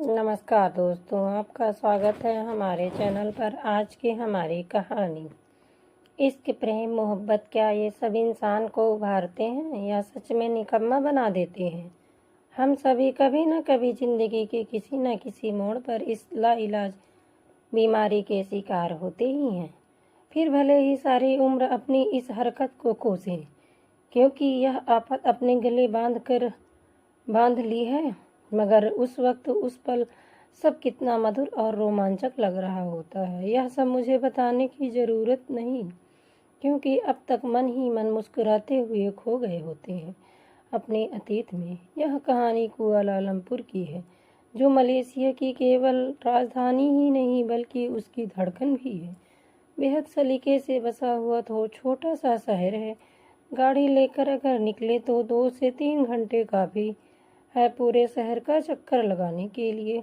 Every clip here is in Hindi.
नमस्कार दोस्तों, आपका स्वागत है हमारे चैनल पर। आज की हमारी कहानी, इश्क, प्रेम, मोहब्बत, क्या ये सब इंसान को उभारते हैं या सच में निकम्मा बना देते हैं? हम सभी कभी न कभी जिंदगी के किसी न किसी मोड़ पर इस लाइलाज बीमारी के शिकार होते ही हैं। फिर भले ही सारी उम्र अपनी इस हरकत को कोसें, क्योंकि यह आफत अपने गले बांध ली है। मगर उस वक्त उस पल सब कितना मधुर और रोमांचक लग रहा होता है, यह सब मुझे बताने की ज़रूरत नहीं, क्योंकि अब तक मन ही मन मुस्कुराते हुए खो गए होते हैं अपने अतीत में। यह कहानी कुआलालंपुर की है, जो मलेशिया की केवल राजधानी ही नहीं बल्कि उसकी धड़कन भी है। बेहद सलीके से बसा हुआ तो छोटा सा शहर है। गाड़ी लेकर अगर निकले तो 2 से 3 घंटे काफ़ी है पूरे शहर का चक्कर लगाने के लिए।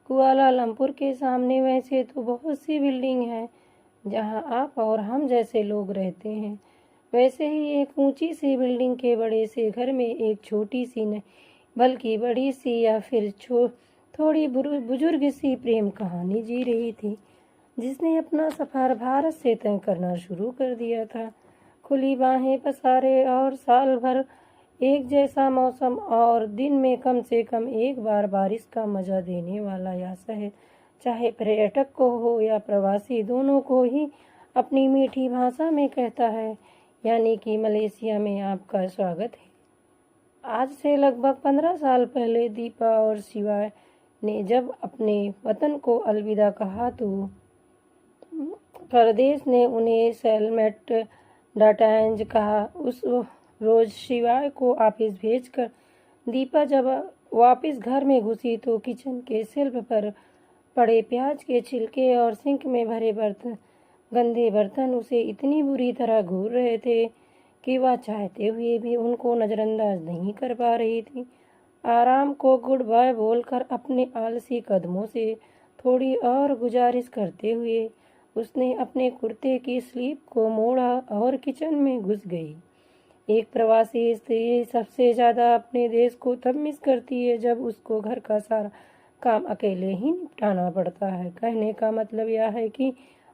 कुआलालंपुर के सामने वैसे तो बहुत सी बिल्डिंग हैं जहां आप और हम जैसे लोग रहते हैं, वैसे ही एक ऊंची सी बिल्डिंग के बड़े से घर में एक छोटी सी नहीं बल्कि बड़ी सी या फिर थोड़ी बुजुर्ग सी प्रेम कहानी जी रही थी, जिसने अपना सफर भारत से तय करना शुरू कर दिया था। खुली बाहें पसारे और साल भर एक जैसा मौसम और दिन में कम से कम एक बार बारिश का मजा देने वाला यह शहर, चाहे पर्यटक को हो या प्रवासी, दोनों को ही अपनी मीठी भाषा में कहता है, यानी कि मलेशिया में आपका स्वागत है। आज से लगभग 15 साल पहले दीपा और शिवाय ने जब अपने वतन को अलविदा कहा तो परदेश ने उन्हें सेलमेट डाटाएंज कहा। उस रोज शिवाय को ऑफिस भेजकर दीपा जब वापस घर में घुसी तो किचन के शेल्फ पर पड़े प्याज के छिलके और सिंक में भरे गंदे बर्तन उसे इतनी बुरी तरह घूर रहे थे कि वह चाहते हुए भी उनको नज़रअंदाज नहीं कर पा रही थी। आराम को गुड बाय बोलकर अपने आलसी कदमों से थोड़ी और गुजारिश करते हुए उसने अपने कुर्ते की स्लीव को मोड़ा और किचन में घुस गई। एक प्रवासी स्त्री सबसे ज़्यादा अपने देश को तब मिस करती है जब उसको घर का सारा काम अकेले ही निपटाना पड़ता है। कहने का मतलब यह है कि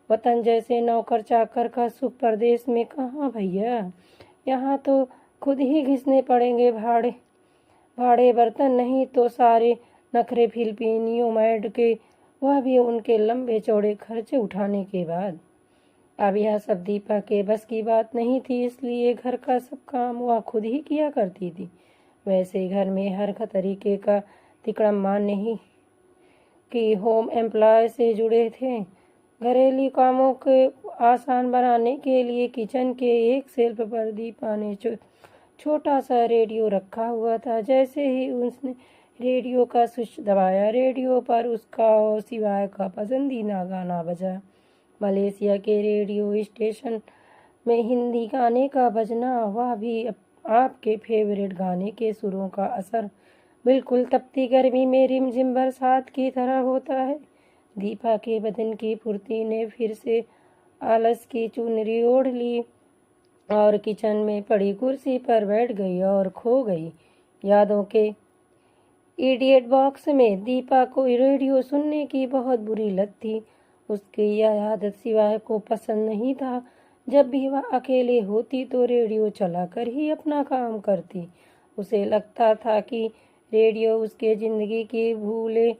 वतन जैसे नौकर चाकर का सुख परदेश में कहाँ भैया। यहाँ तो खुद ही घिसने पड़ेंगे भाड़े बर्तन, नहीं तो सारे नखरे फिलिपीनियों मैड के, वह भी उनके लंबे चौड़े खर्चे उठाने के बाद। अब यह सब दीपा के बस की बात नहीं थी, इसलिए घर का सब काम वह खुद ही किया करती थी। वैसे घर में हर तरीके का तिकड़म नहीं कि होम एम्प्लॉय से जुड़े थे। घरेलू कामों के आसान बनाने के लिए किचन के एक शेल्फ पर दीपा ने छोटा सा रेडियो रखा हुआ था। जैसे ही उसने रेडियो का स्विच दबाया, रेडियो पर उसका और शिवाय का पसंदीदा गाना बजा। मलेशिया के रेडियो स्टेशन में हिंदी गाने का बजना, वह भी आपके फेवरेट गाने के सुरों का असर बिल्कुल तपती गर्मी में रिमझिम बरसात की तरह होता है। दीपा के बदन की फुर्ती ने फिर से आलस की चुनरी ओढ़ ली और किचन में पड़ी कुर्सी पर बैठ गई और खो गई यादों के इडियट बॉक्स में। दीपा को रेडियो सुनने की बहुत बुरी लत थी। उसकी यह आदत शिवाय को पसंद नहीं था। जब भी वह अकेले होती तो रेडियो चलाकर ही अपना काम करती। उसे लगता था कि रेडियो उसके जिंदगी के भूले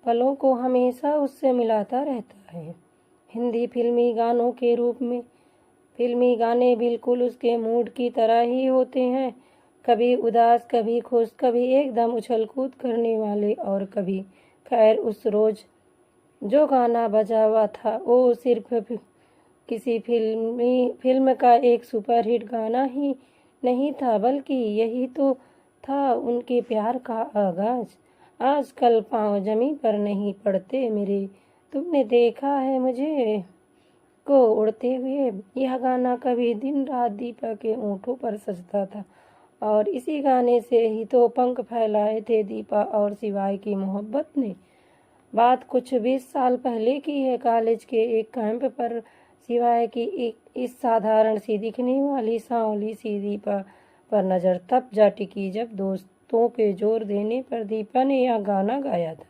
पलों को हमेशा उससे मिलाता रहता है। हिंदी फिल्मी गानों के रूप में फिल्मी गाने बिल्कुल उसके मूड की तरह ही होते हैं, कभी उदास, कभी खुश, कभी एकदम उछल कूद करने वाले और कभी खैर। उस रोज जो गाना बजा हुआ था वो सिर्फ किसी फिल्म का एक सुपरहिट गाना ही नहीं था, बल्कि यही तो था उनके प्यार का आगाज। आजकल पाँव जमीन पर नहीं पड़ते मेरे, तुमने देखा है मुझे को उड़ते हुए। यह गाना कभी दिन रात दीपा के ओंठों पर सजता था और इसी गाने से ही तो पंख फैलाए थे दीपा और शिवाय की मोहब्बत ने। बात कुछ 20 साल पहले की है। कॉलेज के एक कैंप पर शिवाय की इस साधारण सी दिखने वाली सांवली सी दीपा पर नजर तब जा टिकी जब दोस्तों के जोर देने पर दीपा ने यह गाना गाया था।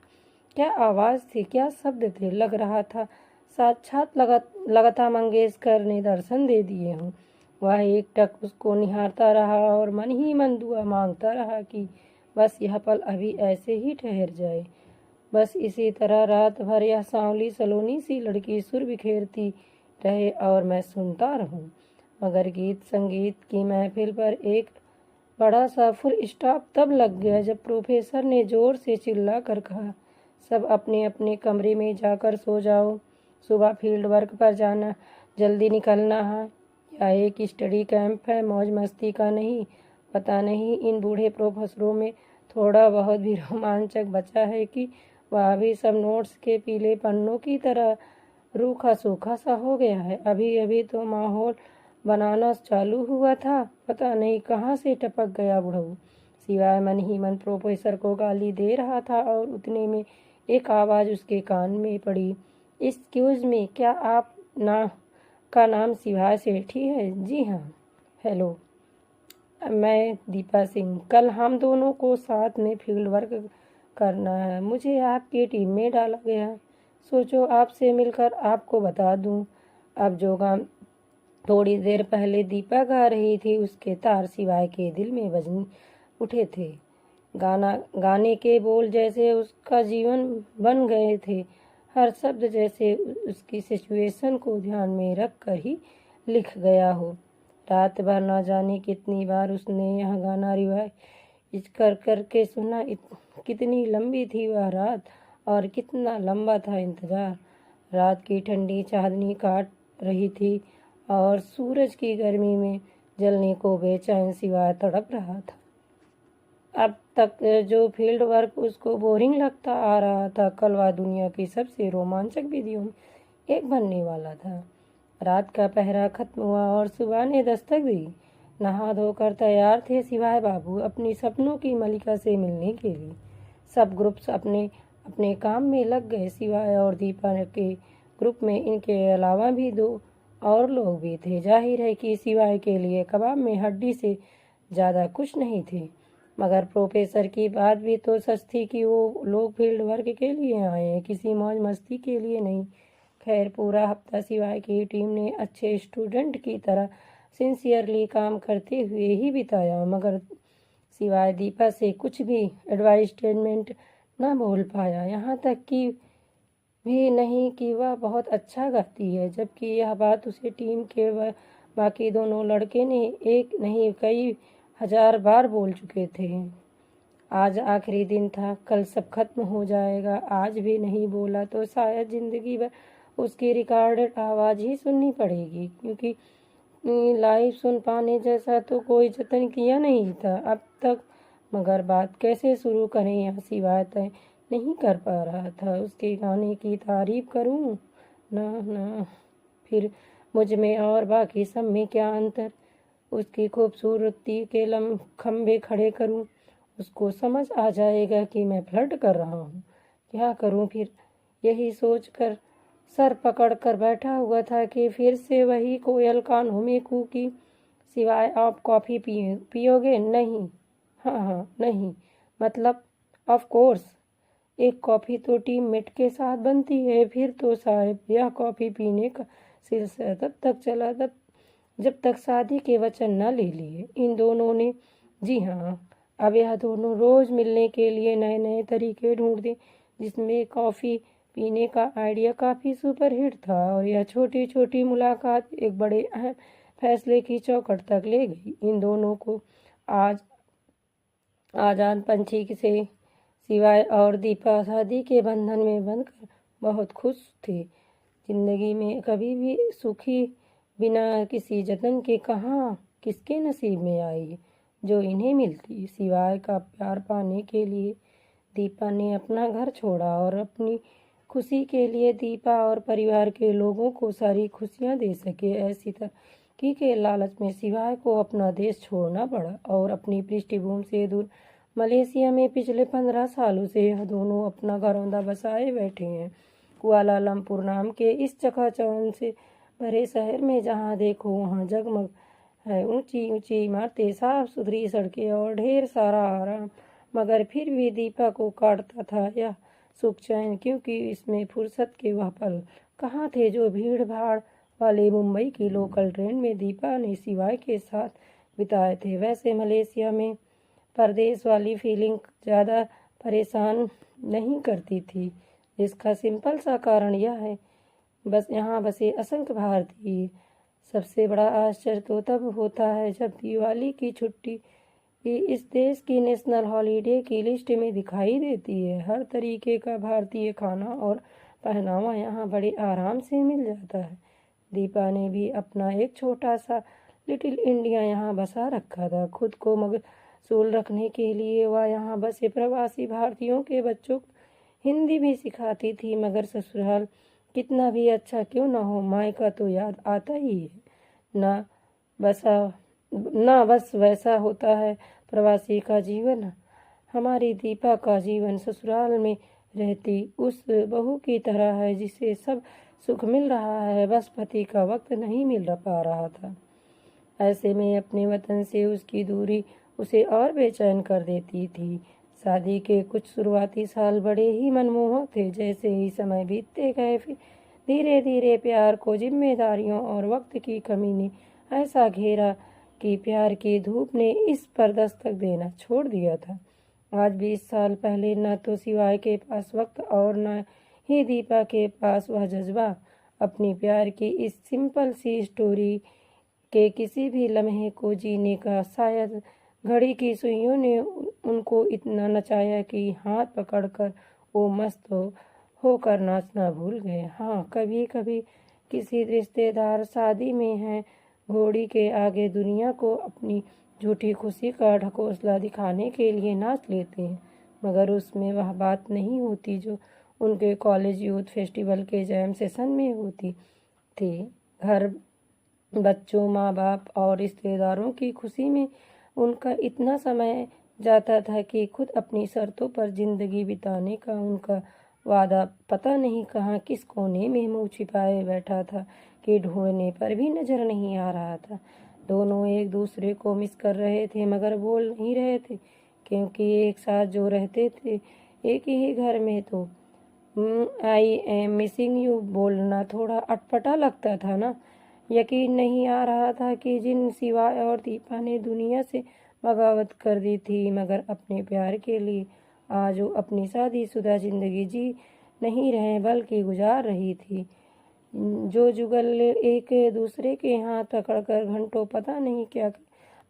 क्या आवाज़ थी, क्या शब्द थे। लग रहा था साक्षात लता मंगेशकर ने दर्शन दे दिए हों। वह एकटक उसको निहारता रहा और मन ही मन दुआ मांगता रहा कि बस यह पल अभी ऐसे ही ठहर जाए। बस इसी तरह रात भर यह सांवली सलोनी सी लड़की सुर बिखेरती रहे और मैं सुनता रहूं। मगर गीत संगीत की महफिल पर एक बड़ा सा फुल स्टॉप तब लग गया जब प्रोफेसर ने जोर से चिल्ला कर कहा, सब अपने अपने कमरे में जाकर सो जाओ, सुबह फील्ड वर्क पर जाना, जल्दी निकलना है। यह एक स्टडी कैंप है, मौज मस्ती का नहीं। पता नहीं इन बूढ़े प्रोफेसरों में थोड़ा बहुत भी रोमांचक बचा है कि वह भी सब नोट्स के पीले पन्नों की तरह रूखा सूखा सा हो गया है। अभी अभी तो माहौल बनाना चालू हुआ था, पता नहीं कहाँ से टपक गया बुढ़ऊ। सिवाय मन ही मन प्रोफेसर को गाली दे रहा था और उतने में एक आवाज़ उसके कान में पड़ी, एक्सक्यूज मी, क्या आप का नाम शिवा सेठी है? जी हाँ। हेलो, मैं दीपा सिंह। कल हम दोनों को साथ में फील्ड वर्क करना है। मुझे आपकी टीम में डाला गया। सोचो आपसे मिलकर आपको बता दूं। अब जो गान थोड़ी देर पहले दीपा गा रही थी उसके तार सिवाय के दिल में बजने उठे थे। गाने के बोल जैसे उसका जीवन बन गए थे। हर शब्द जैसे उसकी सिचुएशन को ध्यान में रख कर ही लिख गया हो। रात भर ना जाने कितनी बार उसने यह गाना रिवाइज कर करके सुना। कितनी लंबी थी वह रात और कितना लंबा था इंतजार। रात की ठंडी चांदनी काट रही थी और सूरज की गर्मी में जलने को बेचैन सिवाय तड़प रहा था। अब तक जो फील्ड वर्क उसको बोरिंग लगता आ रहा था, कल वह दुनिया की सबसे रोमांचक विधियों में एक बनने वाला था। रात का पहरा खत्म हुआ और सुबह ने दस्तक दी। नहा धोकर तैयार थे सिवाय बाबू अपनी सपनों की मलिका से मिलने के लिए। सब ग्रुप्स अपने अपने काम में लग गए। सिवाय और दीपा के ग्रुप में इनके अलावा भी 2 और लोग भी थे। जाहिर है कि सिवाय के लिए कबाब में हड्डी से ज़्यादा कुछ नहीं थे। मगर प्रोफेसर की बात भी तो सच थी कि वो लोग फील्ड वर्क के लिए आए हैं, किसी मौज मस्ती के लिए नहीं। खैर पूरा हफ्ता सिवाय की टीम ने अच्छे स्टूडेंट की तरह सिंसियरली काम करते हुए ही बिताया। मगर सिवाय दीपा से कुछ भी एडवाइसमेंट न बोल पाया, यहाँ तक कि भी नहीं कि वह बहुत अच्छा गाती है, जबकि यह बात उसे टीम के बाकी दोनों लड़के ने एक नहीं कई हजार बार बोल चुके थे। आज आखिरी दिन था, कल सब खत्म हो जाएगा। आज भी नहीं बोला तो शायद जिंदगी भर उसकी रिकॉर्डेड आवाज़ ही सुननी पड़ेगी, क्योंकि लाइव सुन पाने जैसा तो कोई जतन किया नहीं था अब तक। मगर बात कैसे शुरू करें यह सिवाय तय नहीं कर पा रहा था। उसके गाने की तारीफ करूं ना, फिर मुझ में और बाकी सब में क्या अंतर। उसकी खूबसूरती के खंभे खड़े करूं, उसको समझ आ जाएगा कि मैं फ्लर्ट कर रहा हूँ। क्या करूं फिर, यही सोचकर सर पकड़ कर बैठा हुआ था कि फिर से वही कोयल कानों में कूकी, सिवाय आप कॉफ़ी पियोगे? नहीं। हाँ नहीं, मतलब ऑफ कोर्स। एक कॉफ़ी तो टीममेट के साथ बनती है। फिर तो साहब यह कॉफ़ी पीने का सिलसिला तब तक चला जब तक शादी के वचन न ले लिए इन दोनों ने। जी हाँ, अब यह दोनों रोज़ मिलने के लिए नए नए तरीके ढूंढते, जिसमें कॉफ़ी पीने का आइडिया काफ़ी सुपरहिट था। और यह छोटी छोटी मुलाकात एक बड़े अहम फैसले की चौखट तक ले गई इन दोनों को। आज आजाद पंछी से सिवाय और दीपा शादी के बंधन में बंधकर बहुत खुश थे। जिंदगी में कभी भी सुखी बिना किसी जतन के कहाँ किसके नसीब में आई जो इन्हें मिलती। सिवाय का प्यार पाने के लिए दीपा ने अपना घर छोड़ा और अपनी खुशी के लिए दीपा और परिवार के लोगों को सारी खुशियां दे सके, ऐसी तरक्की के लालच में सिवाय को अपना देश छोड़ना पड़ा और अपनी पृष्ठभूमि से दूर मलेशिया में पिछले 15 सालों से यह दोनों अपना घरौंदा बसाए बैठे हैं। कुआलालंपुर नाम के इस चकाचौंध से भरे शहर में जहाँ देखो वहाँ जगमग है, ऊंची ऊंची इमारतें, साफ सुथरी सड़कें और ढेर सारा आराम। मगर फिर भी दीपा को काटता था यह सुख चैन, क्योंकि इसमें फुर्सत के वह पल कहाँ थे जो भीड़ भाड़ वाले मुंबई की लोकल ट्रेन में दीपा ने शिवाय के साथ बिताए थे। वैसे मलेशिया में परदेश वाली फीलिंग ज़्यादा परेशान नहीं करती थी, जिसका सिंपल सा कारण यह है, बस यहाँ बसे असंख्य भारतीय। सबसे बड़ा आश्चर्य तो तब होता है जब दिवाली की छुट्टी इस देश की नेशनल हॉलीडे की लिस्ट में दिखाई देती है। हर तरीके का भारतीय खाना और पहनावा यहाँ बड़े आराम से मिल जाता है। दीपा ने भी अपना एक छोटा सा लिटिल इंडिया यहाँ बसा रखा था। खुद को मशगूल रखने के लिए वह यहाँ बसे प्रवासी भारतीयों के बच्चों को हिंदी भी सिखाती थी। मगर ससुराल कितना भी अच्छा क्यों न हो, मायका तो याद आता ही है ना। बस वैसा होता है प्रवासी का जीवन। हमारी दीपा का जीवन ससुराल में रहती उस बहू की तरह है जिसे सब सुख मिल रहा है, बस पति का वक्त नहीं मिल पा रहा था। ऐसे में अपने वतन से उसकी दूरी उसे और बेचैन कर देती थी। शादी के कुछ शुरुआती साल बड़े ही मनमोहक थे। जैसे ही समय बीतते गए, फिर धीरे धीरे प्यार को जिम्मेदारियों और वक्त की कमी ने ऐसा घेरा कि प्यार की धूप ने इस पर दस्तक देना छोड़ दिया था। आज 20 साल पहले न तो शिवाय के पास वक्त और न ही दीपा के पास वह जज्बा। अपनी प्यार की इस सिंपल सी स्टोरी के किसी भी लम्हे को जीने का शायद घड़ी की सुइयों ने उनको इतना नचाया कि हाथ पकड़कर वो मस्त होकर नाचना भूल गए। हाँ, कभी कभी किसी रिश्तेदार शादी में है, घोड़ी के आगे दुनिया को अपनी झूठी खुशी का ढकोसला दिखाने के लिए नाच लेते हैं, मगर उसमें वह बात नहीं होती जो उनके कॉलेज यूथ फेस्टिवल के जैम सेशन में होती थी। घर, बच्चों, माँ बाप और रिश्तेदारों की खुशी में उनका इतना समय जाता था कि खुद अपनी शर्तों पर जिंदगी बिताने का उनका वादा पता नहीं कहाँ किस कोने में मुंह छिपाए बैठा था कि ढूंढने पर भी नजर नहीं आ रहा था। दोनों एक दूसरे को मिस कर रहे थे मगर बोल नहीं रहे थे, क्योंकि एक साथ जो रहते थे एक ही घर में, तो आई एम मिसिंग यू बोलना थोड़ा अटपटा लगता था ना। यकीन नहीं आ रहा था कि जिन शिवाय और दीपा ने दुनिया से बगावत कर दी थी, मगर अपने प्यार के लिए आज वो अपनी शादीशुदा जिंदगी जी नहीं रहे बल्कि गुजार रही थी। जो जुगल एक दूसरे के हाथ पकड़कर घंटों पता नहीं क्या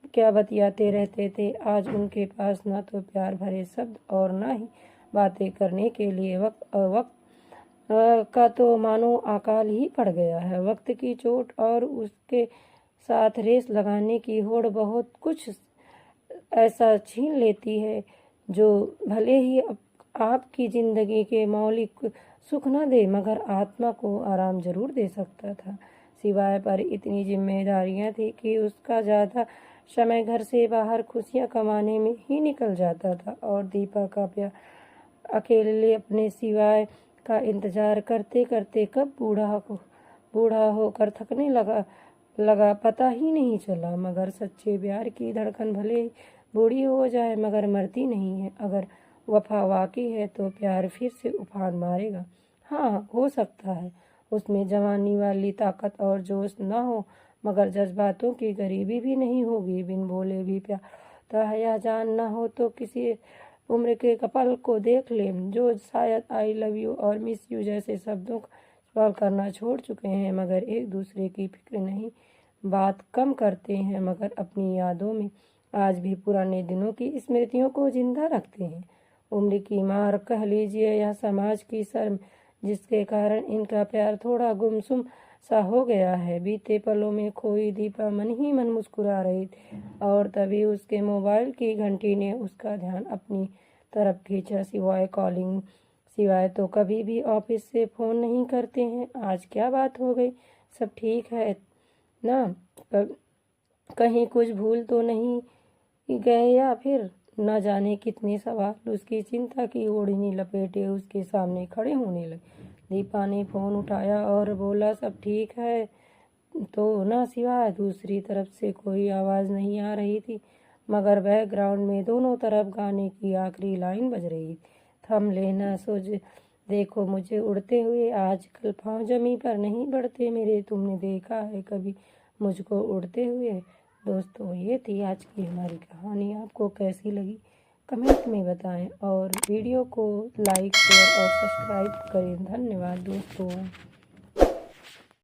क्या बतियाते रहते थे, आज उनके पास ना तो प्यार भरे शब्द और ना ही बातें करने के लिए वक्त का तो मानो अकाल ही पड़ गया है। वक्त की चोट और उसके साथ रेस लगाने की होड़ बहुत कुछ ऐसा छीन लेती है जो भले ही आपकी जिंदगी के मौलिक सुख न दे मगर आत्मा को आराम जरूर दे सकता था। सिवाय पर इतनी जिम्मेदारियां थी कि उसका ज़्यादा समय घर से बाहर खुशियां कमाने में ही निकल जाता था, और दीपा का प्यार अकेले अपने सिवाय का इंतजार करते करते कब बूढ़ा होकर थकने लगा पता ही नहीं चला। मगर सच्चे प्यार की धड़कन भले बूढ़ी हो जाए मगर मरती नहीं है। अगर वफा वाकई है तो प्यार फिर से उफान मारेगा। हाँ, हो सकता है उसमें जवानी वाली ताकत और जोश ना हो, मगर जज्बातों की गरीबी भी नहीं होगी। बिन बोले भी प्यार होता है, या जान ना हो तो किसी उम्र के कपल को देख ले जो शायद आई लव यू और मिस यू जैसे शब्दों का इस्तेमाल करना छोड़ चुके हैं, मगर एक दूसरे की फिक्र नहीं, बात कम करते हैं, मगर अपनी यादों में आज भी पुराने दिनों की स्मृतियों को जिंदा रखते हैं। उम्र की मार कह लीजिए या समाज की शर्म, जिसके कारण इनका प्यार थोड़ा गुमसुम सा हो गया है। बीते पलों में खोई दीपा मन ही मन मुस्कुरा रही थी, और तभी उसके मोबाइल की घंटी ने उसका ध्यान अपनी तरफ खींचा। सिवाय तो कभी भी ऑफिस से फ़ोन नहीं करते हैं, आज क्या बात हो गई? सब ठीक है ना? कहीं कुछ भूल तो नहीं गए, या फिर न जाने कितने सवाल उसकी चिंता की ओढ़नी लपेटे उसके सामने खड़े होने लगे। दीपा ने फ़ोन उठाया और बोला, सब ठीक है तो ना सिवाय? दूसरी तरफ से कोई आवाज़ नहीं आ रही थी, मगर बैकग्राउंड में दोनों तरफ गाने की आखिरी लाइन बज रही थम लेना सोच देखो मुझे उड़ते हुए, आजकल पाँव जमी पर नहीं बढ़ते मेरे, तुमने देखा है कभी मुझको उड़ते हुए। दोस्तों, ये थी आज की हमारी कहानी। आपको कैसी लगी कमेंट में बताएं और वीडियो को लाइक शेयर और सब्सक्राइब करें। धन्यवाद दोस्तों।